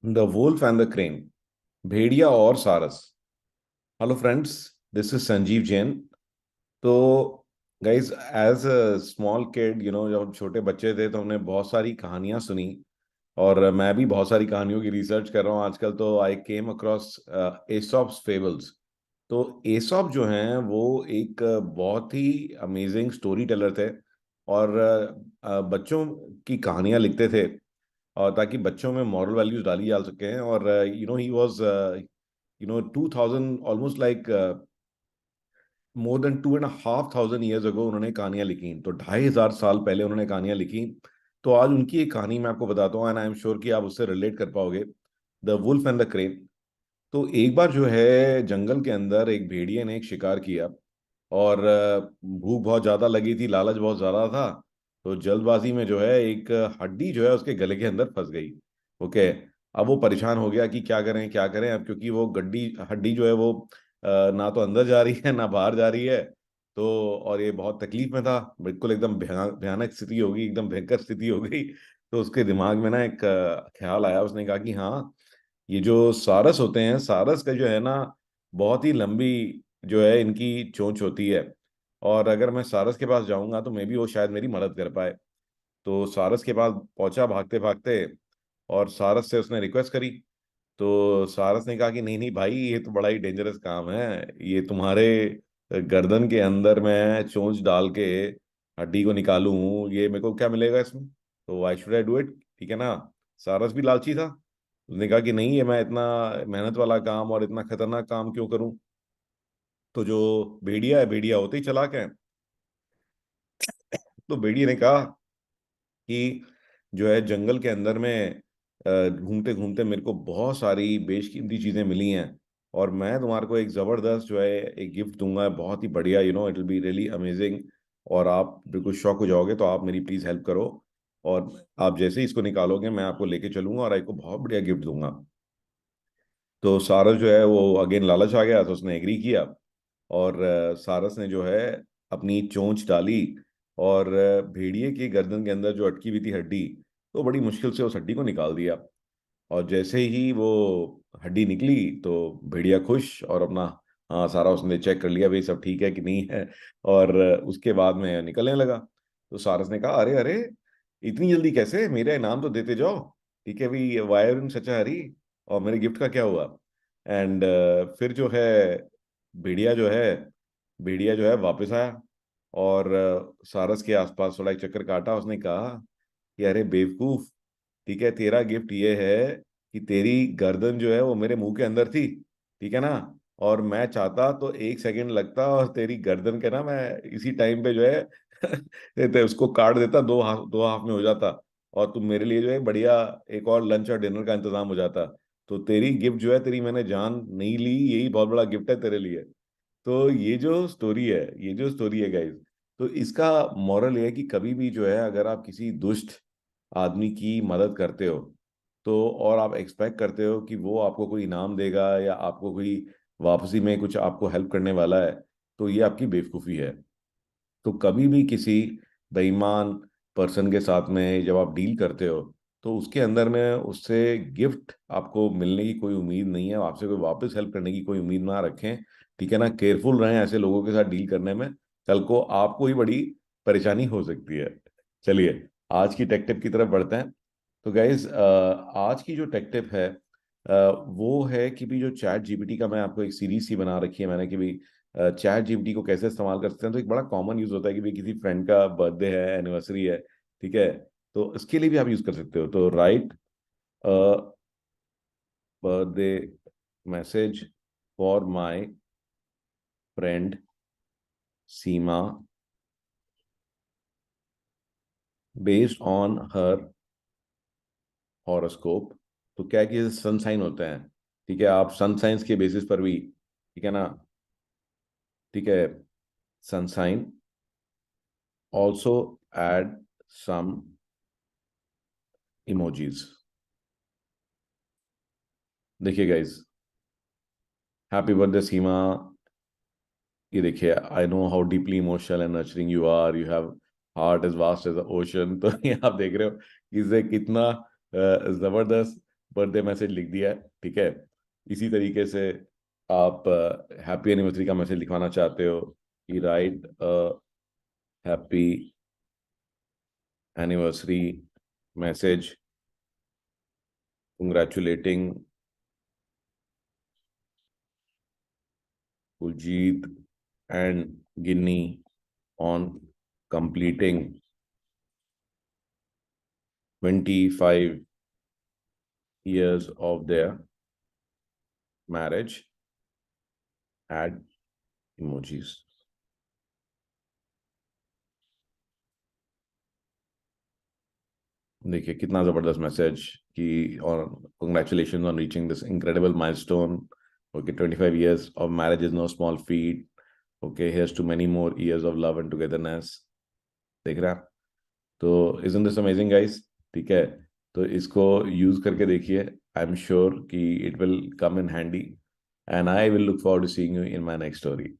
The wolf and the crane, भेड़िया और सारस। Hello friends, this is Sanjeev Jain. तो guys, as a small kid, जब हम छोटे बच्चे थे तो हमने बहुत सारी कहानियां सुनी। और मैं भी बहुत सारी कहानियों की रिसर्च कर रहा हूँ आजकल। तो आई केम अक्रॉस एसॉप्स फेबल्स। तो एसॉप जो हैं वो एक बहुत ही अमेजिंग स्टोरी टेलर थे। और बच्चों की कहानियां लिखते थे, और ताकि बच्चों में मॉरल वैल्यूज डाली जा सके। और he was 2000, almost like more than 2,500 years ago उन्होंने कहानियां लिखी। तो 2,500 साल पहले उन्होंने कहानियां लिखी। तो आज उनकी एक कहानी मैं आपको बताता हूँ, एंड आई एम श्योर कि आप उससे रिलेट कर पाओगे। The wolf and the crane. तो एक बार जो है, जंगल के अंदर एक भेड़िए ने एक शिकार किया। और भूख बहुत ज्यादा लगी थी, लालच बहुत ज्यादा था। तो जल्दबाजी में जो है एक हड्डी जो है उसके गले के अंदर फंस गई। ओके। अब वो परेशान हो गया कि क्या करें क्या करें, अब क्योंकि वो गड्डी हड्डी जो है वो ना तो अंदर जा रही है ना बाहर जा रही है। तो और ये बहुत तकलीफ में था, बिल्कुल एकदम भयानक स्थिति होगी, एकदम भयंकर स्थिति हो गई। तो उसके दिमाग में ना एक ख्याल आया। उसने कहा कि हाँ, ये जो सारस होते हैं, सारस का जो है ना, बहुत ही लंबी जो है इनकी चोंच होती है। और अगर मैं सारस के पास जाऊंगा तो मे भी वो शायद मेरी मदद कर पाए। तो सारस के पास पहुंचा भागते भागते, और सारस से उसने रिक्वेस्ट करी। तो सारस ने कहा कि नहीं नहीं भाई, ये तो बड़ा ही डेंजरस काम है। ये तुम्हारे गर्दन के अंदर मैं चोंच डाल के हड्डी को निकालूं, ये मेरे को क्या मिलेगा इसमें? तो I should I do it? ठीक है ना। सारस भी लालची था। उसने कहा कि नहीं, ये मैं इतना मेहनत वाला काम और इतना खतरनाक काम क्यों करूं। तो जो भेड़िया है, भेड़िया होते ही चालाक है। तो भेड़िए ने कहा कि जो है, जंगल के अंदर में घूमते घूमते मेरे को बहुत सारी बेशकीमती चीजें मिली हैं। और मैं तुम्हारे को एक जबरदस्त जो है एक गिफ्ट दूंगा, बहुत ही बढ़िया, it will be really amazing. और आप बिल्कुल शॉक हो जाओगे, तो आप मेरी प्लीज हेल्प करो। और आप जैसे ही इसको निकालोगे, मैं आपको लेके चलूंगा और आपको बहुत बढ़िया गिफ्ट दूंगा। तो सारस जो है वो अगेन लालच आ गया, तो उसने एग्री किया। और सारस ने जो है अपनी चोंच डाली। और भेड़िए की गर्दन के अंदर जो अटकी हुई थी हड्डी, तो बड़ी मुश्किल से उस हड्डी को निकाल दिया। और जैसे ही वो हड्डी निकली, तो भेड़िया खुश और अपना, हाँ, सारा उसने चेक कर लिया भाई सब ठीक है कि नहीं है। और उसके बाद में निकलने लगा। तो सारस ने कहा, अरे अरे, इतनी जल्दी कैसे? मेरा इनाम तो देते जाओ। ठीक है भाई, वाई आर इन सच अ हरी? और मेरे गिफ्ट का क्या हुआ? एंड फिर जो है, भेड़िया जो है भेड़िया जो है वापस आया। और सारस के आसपास थोड़ा एक चक्कर काटा। उसने कहा कि अरे बेवकूफ, ठीक है, तेरा गिफ्ट ये है कि तेरी गर्दन जो है वो मेरे मुंह के अंदर थी, ठीक है ना। और मैं चाहता तो 1 सेकंड लगता और तेरी गर्दन के ना, मैं इसी टाइम पे जो है तो उसको काट देता, दो हाफ में हो जाता। और तुम मेरे लिए जो है बढ़िया एक और लंच और डिनर का इंतजाम हो जाता। तो तेरी गिफ्ट जो है, तेरी मैंने जान नहीं ली, यही बहुत बड़ा गिफ्ट है तेरे लिए। तो ये जो स्टोरी है गाइस, तो इसका मॉरल ये है कि कभी भी जो है, अगर आप किसी दुष्ट आदमी की मदद करते हो, तो और आप एक्सपेक्ट करते हो कि वो आपको कोई इनाम देगा या आपको कोई वापसी में कुछ आपको हेल्प करने वाला है, तो ये आपकी बेवकूफ़ी है। तो कभी भी किसी बेईमान पर्सन के साथ में जब आप डील करते हो, तो उसके अंदर में उससे गिफ्ट आपको मिलने की कोई उम्मीद नहीं है, आपसे कोई वापस हेल्प करने की कोई उम्मीद ना रखें। ठीक है ना, केयरफुल रहें ऐसे लोगों के साथ डील करने में। कल को आपको ही बड़ी परेशानी हो सकती है। चलिए, आज की टेक टिप की तरफ बढ़ते हैं। तो गाइज, आज की जो टेक टिप है, वो है कि भी जो चैट जीपीटी का, मैं आपको एक सीरीज सी बना रखी है मैंने कि भी चैट जीपीटी को कैसे इस्तेमाल कर सकते हैं। तो एक बड़ा कॉमन यूज होता है कि भी किसी फ्रेंड का बर्थडे है, एनिवर्सरी है, ठीक है, तो इसके लिए भी आप यूज कर सकते हो। तो right birthday message for my friend Seema based on her horoscope. तो क्या है कि सन साइन होते हैं, ठीक है, आप सन साइंस के बेसिस पर भी, ठीक है ना, ठीक है, sun sign, also add some emojis. देखिए गाइज, हैप्पी बर्थडे सीमा। ये देखिए, I know how deeply emotional and nurturing you are, you have heart as vast as the ocean. तो ये आप देख रहे हो कि इसे कितना जबरदस्त बर्थडे मैसेज लिख दिया है, ठीक है। इसी तरीके से आप हैप्पी एनिवर्सरी का मैसेज लिखवाना चाहते हो, you write a happy anniversary message congratulating Puljit and Ginny on completing 25 years of their marriage. Add emojis. देखिए कितना जबरदस्त मैसेज कि और congratulations on reaching this incredible milestone. Okay, 25 years of marriage is no small feat. Okay, here's to many more years of love and togetherness. देख रहे हैं आप? तो isn't this amazing guys? ठीक है, तो इसको यूज करके देखिए, आई एम श्योर कि it will come in handy, and I will look forward to seeing you in my next story.